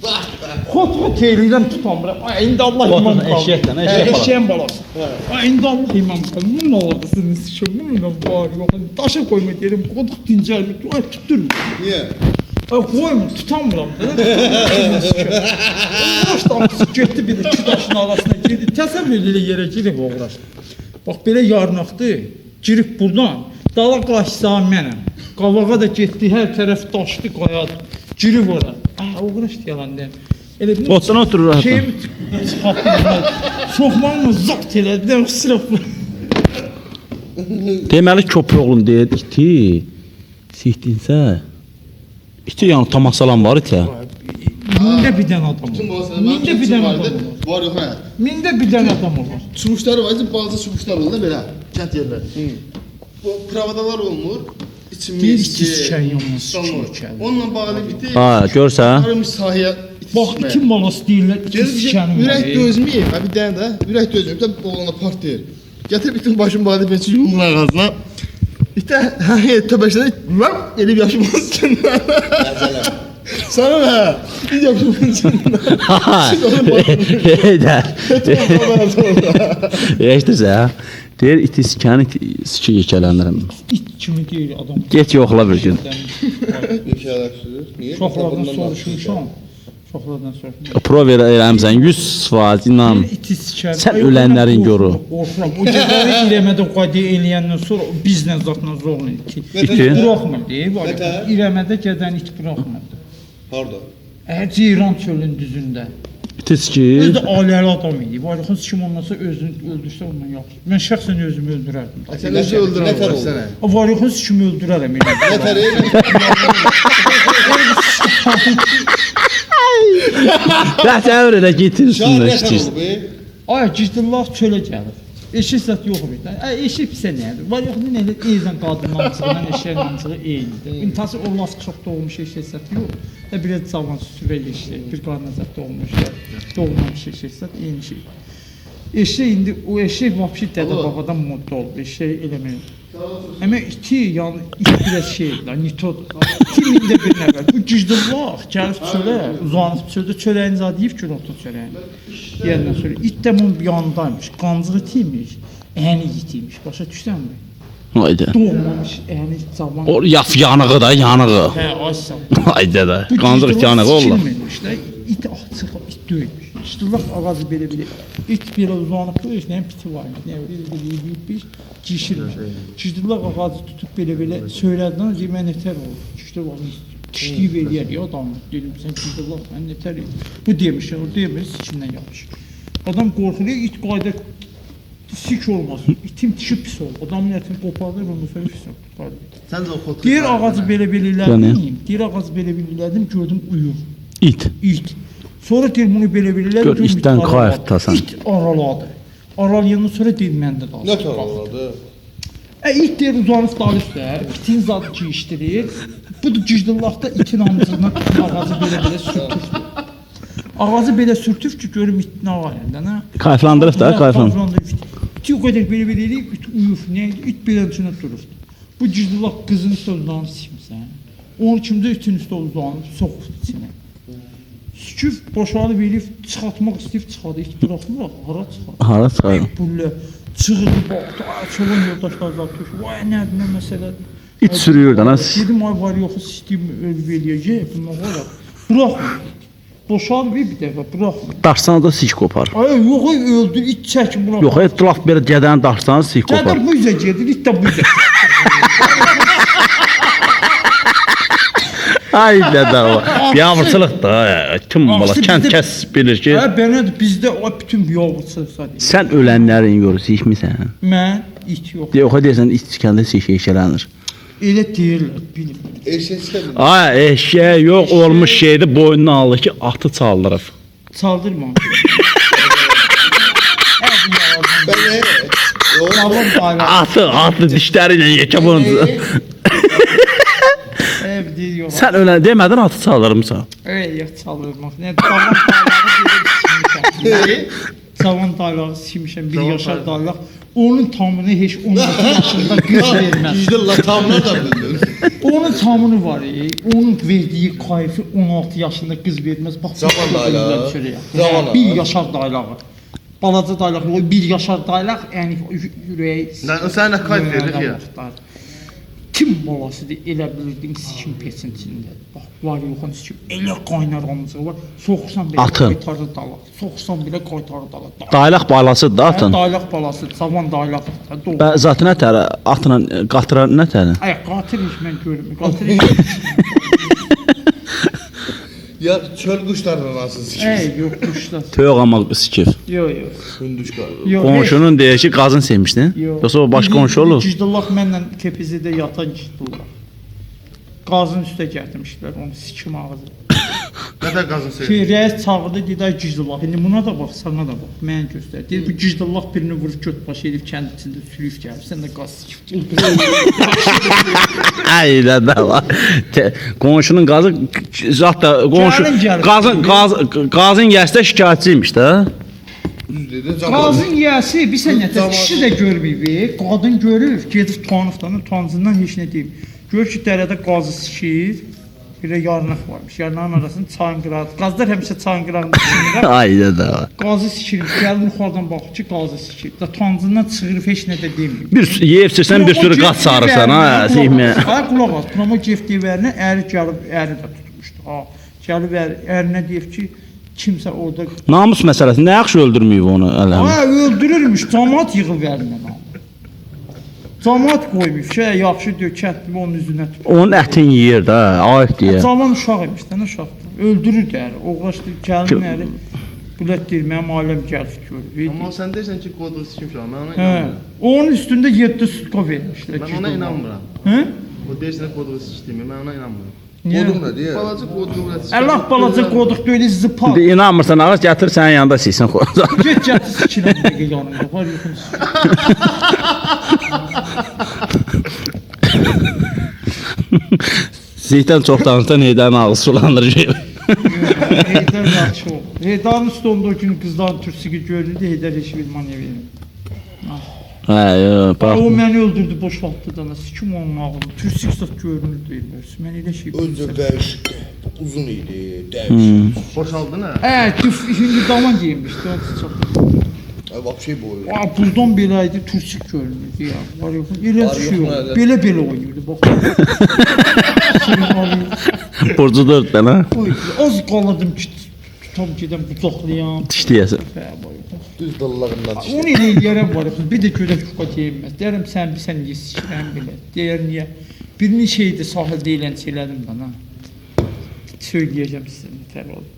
Xot eləyirəm tutamıram. Ay indi Allah imam qaldı. Eşeğin balası. Ay indi Allah imam qaldı. Bunun olasınız ki, bununla var yox. Daşa koyma derim, qoduq dincəlmir. Ay tutturmur. Niyə? Ay koymur, tutamıram da. Uğraşdı, getdi bir iki daşın arasına girdi. Təsəvvür elə yerə girib uğraşdı. Bax belə yarnaqdı. Girib buradan. Dala qaçsam mənəm. Qavağa da getdi, hər tərəf daşdı, qayadı. Girib ora. Uğraşdı yalan deyəm. Otdan oturur rahatla. Şeyimi çıxartdı. Soxmağımı zakt elədi. Sırf. Deməli köprüoğlum deyir iti. Sihdinsə. İti yəni tamasalan var itə. Mində bir dənə adam Bütün var. balasına Mində bir dənə adam var. Var yox hə. Mində bir dənə adam var. Çubuşları var, bazı çubuşlar olur da belə. Kənd yerlər. Bu pravadalar olmur. İçin Bir miski. iki sikən yalnız sallar. sikən. Onunla bağlı biti. Ha, görsən? Arımış sahəyə. Bax itin balası deyirlər, iki sikənim var. Ürək dözməyib. Ha bir dənə də ürək dözməyib də oğlana partlayır. Gətir bütün başın bağlı bir yumruğun ağzına. İtə təbəşdə elib yaşamaz üçün. Sana ne? Bir yapımın içinden. Eşitirsə, deyir iti sikəni siki yekələndirəm. İt kimi deyil adam. Get yoxla bir gün. Çoxlardan soruşmuşam. Çoxlardan soruşmuşam. Pro ver eləmsən 100% inan. İti sikər. Sən ölənlərin yoru. Qorxuram. O cəzayı İrəmədə qadiyə eləyəndən sonra bizlə zatla zorla iti. İti? Buraxmır deyib. İrəmədə gədən it buraxmırdı. Pardon. Ceyran çölün düzündə. İti siki. Özü də ailəli adam idi. Varlıqın kim olmasa özünü öldürsə ondan yaxşı. Mən şəxsən özümü öldürərdim. Sen özü öldürən sənə. Varlıqın kimi öldürərəm. Nətər Təsəvvür elə getirsin də Şəhər işdir. Ay girdilər çölə gəlir. Eşik zət yox idi. Eşik pisə nədir? Var yox nə elə eyzən qadından çıxılan eşəyin namçığı eynidir. İntası olmaz çox doğmuş eşik zət yox. Biraz cavan süvə eşik, bir qarnına zət doğmuş. Doğmamış eşik zət eyni şey. Eşik indi o eşik vapşi dədə babadan modda oldu. Eşik eləmək. Ama iti yani bir şey la nitodur. Kiminde bir nəfər. Bu gücdürlər, gəlib çölə, uzanıb çöldə çöləyin zad yeyib ki, otur çöləyin. Yerindən sonra it də bunun yanındaymış, qancığı itiymiş, əyni itiymiş. Başa düşsənmi? Haydi. Doğmamış, əyni cavan. O yanığı da yanığı. Hə, aysan. Haydi da. Qancıq yanığı ollar. İt açıq, it döymüş. Çıtırlaq ağacı belə-belə. İt belə uzanıb döyüş, nəyəm piti var. Nəyəm bir kişirmiş. Çıtırlaq ağacı tutub belə-belə söylədilər, deyir, mən nətər olur. Kişdir var, kişliyib eləyər ya adamı. Dedim, sən çıtırlaq, mən nətər eləyər. Bu demiş, o demiş, sikimdən yapışır. Adam qorxuluyor, it qayda sik olmasın. İtim dişi pis olur. Adamın ətini qopardır, ondan sonra pis olur. Sən də o fotoğrafı. Deyir ağacı belə-belə elədim. Deyir ağacı belə-belə elədim, gördüm uyur. İt. İt. Sonra deyir bunu belə-belə elədim. Gör itdən qayıqdasan. İt araladı. Aralayandan sonra deyir məndə də. Nə taraladı? İt deyir uzanıb dal üstə. İtin zadı giyişdirir. Bu da gücdüllahda itin amcığına ağacı belə-belə sürtürdü. Ağacı belə sürtüb ki, görüm it nə var yəndə, nə? Kayflandırıb da, kayflandırıb. İt o qədər belə-belə eləyib, it uyur. Nə? İt belə içində durur. Bu gücdüllah qızın üstə uzanıb sikimsən. Onun kimdə itin üstə uzanıb, soxub içinə. Süküf boşalıb eləyib, çıxartmaq istəyib çıxadı. İt bıraxmır, hara çıxar? Hara çıxar? Bulle çığırdı, baxdı, çoğun yoldaşlar zatmış. Vay nədir, nə məsələdir? İt sürüyor da, nasıl? Dedim, ay var yoxu sistem ölüb eləyəcək, bunlar var ya. Bıraxmır. Boşalıb bir dəfə, bıraxmır. Daşsana da sik kopar. Ay yox, öldü, it çəkin bıraxmır. Yox, laf belə gədəni daşsana sik kopar. Gədir bu üzə gedir, it də bu üzə. Ay dədə o. Biabırçılıq da, kim bala, kənd kəs bilir ki. Hə, belədir, bizdə o bütün biabırçılıqsa deyil. Sən ölənlərin yoru sikmisən. Mən it yox. Yox, deyəsən it sikəndə sik yekələnir. Elə deyirlər, bilmir. Eşək çıxabilir. Ay, eşək yox olmuş şeydi boynuna alır ki, atı çaldırıb. Çaldırma. Bəli. Yox. Sağlam bayrağı. Atı dişləri ilə yekə bunu. Ev deyir yox. Sən ölən demədin atı çaldırmısan. Yox çaldırmaq. Nə sağlam bayrağı deyir. Sağlam bayrağı sikmişəm, bir yaşar daylaq. Onun tamını heç 16 yaşında güc verməz. Gücdə latamlar da bildir. O Onun tamını var. Onun verdiği kayfı 16 yaşında kız vermez. Bak, Cavan daylaq. Cavan 1 yaşar daylağı. Balaca daylaq, o 1 yaşar daylaq, yəni ürəyi. Sən nə kayf verdik ya? Kim balasıdır, elə bilirdin sikim pesin içində. Bax, var yoxun sikim, elə qaynar amcığı var. Soxsan belə Atın. qaytarı dala. Soxsan belə qaytarı dala. Daylaq balasıdır da atın. Daylaq balası, cavan daylaq. Və zatı nə tər atla qatıra nə tər? Ay, qatil iş mən görmürəm. Qatil iş. Ya çöl quşlarından nasıl sikir? Ey, yox, quşlar. Toyuq amma sikir. Yox, yox. Hündüşka. Yox, Qonşunun deyir ki, qazın sevmişdin. yox. Yoxsa o başqa qonşu olur? Gizdallah mənlə kepizidə yatan gizdallah. Qazın üstə gətirmişlər onu sikim ağzı. Nədə qazın Ki, sevir? rəis çağırdı, dedi, ay gizdallah. İndi buna da bax, sana da bax, mənə göstər. Dedi, bu gizdallah birini vurub göt başı edib kənd içində sülüf gəlib. Sən də qaz sikib. Ay da da var. Qonşunun qazı zat da qonşu Gəlin. qazın yəsdə şikayətçiymiş də. Düz dedin cavan. Qazın yiyəsi bir sənətə Tamam. kişi də görməyib, qadın görür, gedib tanıfdan, utancından heç nə deyib. Gör ki, dərədə qazı sikir, bir də yarnaq varmış. Yarnağın arasında çayın qırağı. Qazlar həmişə çayın qırağında sikirlər. Ay da da var. Qazı sikirmiş, gəlin yuxarıdan baxır ki, qazı sikir. Da tancından çıxırıb heç nə də demir. Bir yeyirsən bir sürü qaz sarırsan ha, sehmə. Ay qulaq as, promo geftivərinə əri gəlib, əri də tutmuşdu. Ha, gəlib ərinə deyib ki, kimsə orada Namus məsələsi nə yaxşı öldürməyib onu əlhəm. ha, öldürürmüş, cəmaət yığıb ərinə. Cəmaət qoymuş, şey yaxşı dökətli onun üzünə tutub. Onun ətini yeyir də, ayıq deyə. Cavan uşaq imiş, nə uşaqdır. Öldürürdü əri. Oğlaşdı, gəlin əri. Bilət deyir, mənim ailəm gəlib görür. Amma sən deyirsən ki, qodun sikmişəm, mən ona Hə, inanmıram. onun üstündə 7 sutka vermişlər. Mən ona inanmıram. Hə? O deyirsən qodun sikdiyimi, mən ona inanmıram. Niyə? Qodum nə deyir? Balaca qodun ürəti. Allah balaca qoduq deyil, zıpa. İndi inanmırsan ağac gətir sənin yanında silsin xoca. Get gətir sikilən dəqiqə yanında. Var yoxun. Zeytən çox danışsan Heydərin ağzı sulanır. Heydər yaxşı oldu. Heydarın üstü onda o gün qızların türsüqü görüldü, Heydər heç bilmaniyə verir. Hə, yo, bax. O məni öldürdü, boşaltdı da, sikim onun ağını. Türsük zat görünür deyirlər. Mən elə şey Öncə dəyişikdi. Uzun idi, dəyişikdi. Boşaldın hə? Şimdi daman giyinmişdi, o çox. Ay vapşey boyu. Buradan belə idi, türsük görünürdü ya. Var yox, elə Var, düşüyor. yox, nədə? Belə oynayırdı, bax. Burcu 4 dənə Az qaladım ki, tutam gedən bucaqlayam. dişləyəsən. Düz dallarından Onu düşdü. elə eləyərəm var. Bir də gödək şuka deyilməz. Deyərəm sən niyə sikirəm belə. Deyər niyə? Birini şeydi sahildə eğlence elədim də ha. Söyləyəcəm sizə nətər oldu.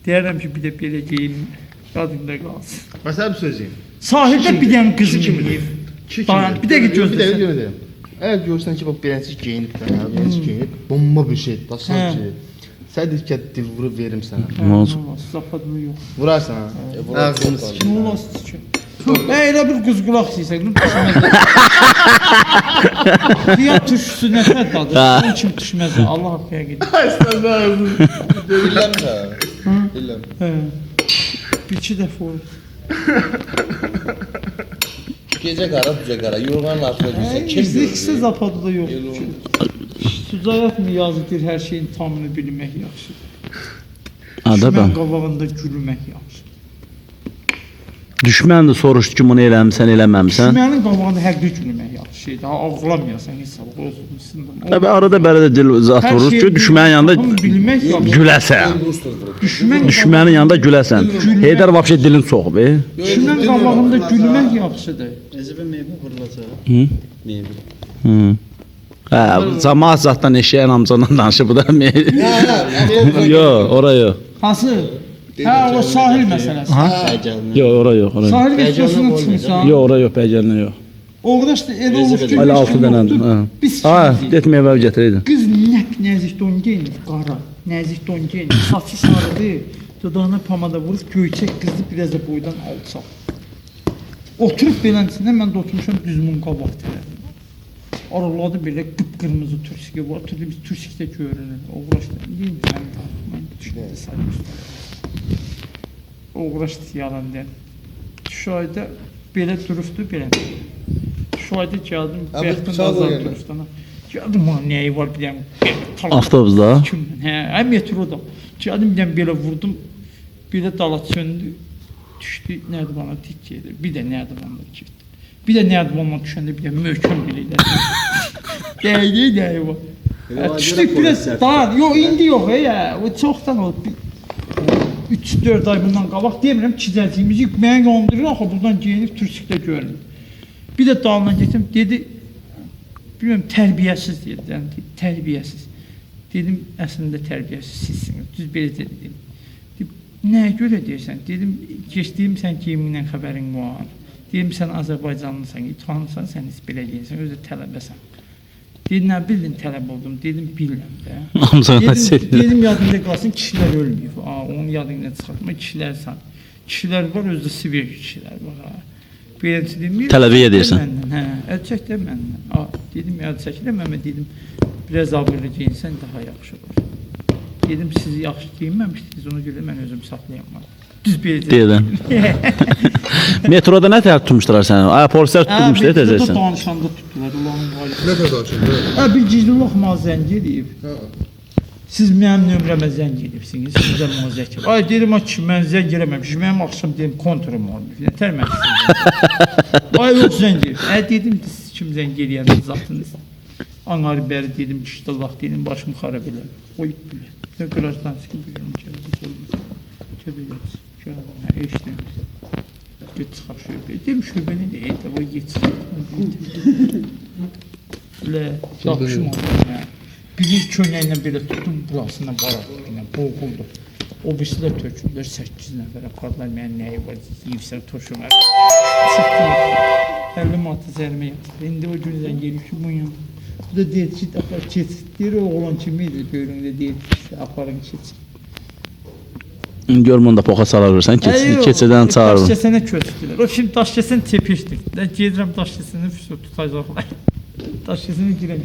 Deyərəm ki bir də belə geyim yadımda qalsın. Məsələn bir söz deyim. Sahildə bir dənə qız minib. Dayan, bir dəqiqə Bir dəqiqə gözləsən. gözləyirəm. Əgər görsən ki, bax beləncə geyinib də, beləncə geyinib, bomba bir şey, daşan Hə. ki. Sən deyir ki, dil vurub verim sənə. Nə olsun? Zapadımı yox. Vurarsan ha. vurar, Ağzını vurar. sikim. Nə olasın ki? Elə bir qız qulaq istəyirsən, düşməz. Diya tuşsu nətər dadır? Onun kim düşməz? Allah haqqıya gedir. İlləm də. İlləm. Hə. Bir-iki dəfə oldu. Gecə qara, düzə qara. Yorğanın altına girsən kim İzliksiz görür? zapadı da yox. Süzayət mı yazıdır, hər şeyin tamını bilmək yaxşı. Ada Düşmən ben. qabağında gülmək yaxşı. Düşmən də soruşdu ki, bunu eləmisən, eləməmisən. Düşmənin qabağında həqiqi gülmək yaxşı şeydir. Ha, ağlamayasan hesab olsun. Təbii arada belə də dil zat Hər vurur şeyi ki, düşmənin yanında bilmək yaxşı. güləsən. Düşmən Düşmənin yanında güləsən. Heydər vəbşə dilin soğub, Düşmən qabağında gülmək yaxşıdır. Recebe meyve fırlatır. Hı? Meyve. Hı. Hə, cəmaat zatdan eşeğin amcandan danışır, bu da Yo, ora yox. Hansı? Hə, o sahil məsələsi. Heyecanlı. Yo, ora yox, ora yox. Sahil videosuna Heyecanlı çıxmısan. Yo, ora yox, bəcərinə yox. Orada işte elə olmuş ki, Hələ 6 dənə. Hə. Biz Ha, kimdik? getməyə vəb gətirəydin. Qız nəzik don geyinib, qara, nəzik don geyinib, saçı sarıdır, dodağına pamada vurub, göyçək qızı biraz da boydan alçaq. Oturub belənçində mən də oturmuşam düzmün qabaq tərəfində. Araladı belə qıpqırmızı türsikə var, biz türsikdə görünür. Uğraşdı, deyim sən mən düşündü saymışdım. Uğraşdı yalan deyən. Şayda belə durubdu, belə. Şayda gəldim, Abi, bəxtin bıçaq azar qoyarlar. durubdan. Geldim ha nəyi var biləm. Avtobusda? Hə, metroda. Geldim biləm belə vurdum. Bir də dala söndü. Düşdü nərdivana tik gedir. Bir də nərdivanla getdi. Bir də nərdivanla düşəndə bir də möhkəm bilirlər. Dəyi var. Düşdük biraz daha, yox indi yox ya. O çoxdan oldu. 3-4 ay bundan qabaq demirəm çizəcəyimiz yük mənə yandırır axı buradan geyinib turistlikdə görünür. Bir də dalına getdim dedi bilmirəm tərbiyəsiz dedi. Yəni tərbiyəsiz. Dedim əslində tərbiyəsiz sizsiniz. Düz belə dedim. Nəyə görə deyirsən? Dedim keçdiyim sən geyiminlə xəbərin var. Dedim sən Azərbaycanlısan, İtvanlısan, sən heç belə deyirsən, özü tələbəsən. Dedim nə bildin tələb oldum, dedim bilmirəm də. Dedim yadımda qalsın kişilər ölməyib. Onun yadından çıxartma kişilərsən. Kişilər var, özü də sivir kişilər var. Beləncə dedim, tələbə edirsən. Hə, əl çək də məndən. Dedim əl çəkilə mən dedim biraz ağırlı geyinsən daha yaxşı olur. Dedim siz yaxşı geyinməmişdiniz, ona görə mən özüm saxlayamam. Düz belə dedim. Metroda nə tər tutmuşdular səni? Polislər tutmuşlar tezəsən. Metroda danışanda tutdular, ulanın var. Nə qədər danışırdı? Bir gizli loxma zəng edib. Siz mənim nömrəmə zəng edibsiniz, gözəl müzəkir. Ay dedim ki, mən zəng eləməmişim, mənim axşam dedim kontrum olmuş. Nətər mən sizin? Ay yox zəng edib. Dedim ki, siz kim zəng eləyəndə zatınız? Anarı bəri dedim, işte Allah dedim, başımı xarab elə. Qoyub bilə. Nə qırajdan çıxıb biləm, gəlib. Kəbələt. Eşitləmiş. Get çıxar şöbə. Dedim şöbəni də et, o get çıxar. Lə, yaxşım oldu. Birinci köynəklə belə tutdum, burasına baraq, boğuldu. O birisi də töküldür, 8 nəfər apardılar, mənim nəyi var, yivsən turşular. Çıxdım, 50 manatı zərimə yatır. İndi o gündən gelib ki, bunun yanı. Bu da deyir ki, keç. Deyir, oğlan kimiydi, böyründə deyir ki, aparın keç. Görmən də poxa sala verirsən, keçədən çağırır. Daş kəsənə köçdülər. O şimdi daş kəsən tepişdir. Gedirəm daş kəsəni tutacaqlar. Daş kəsənə girəm.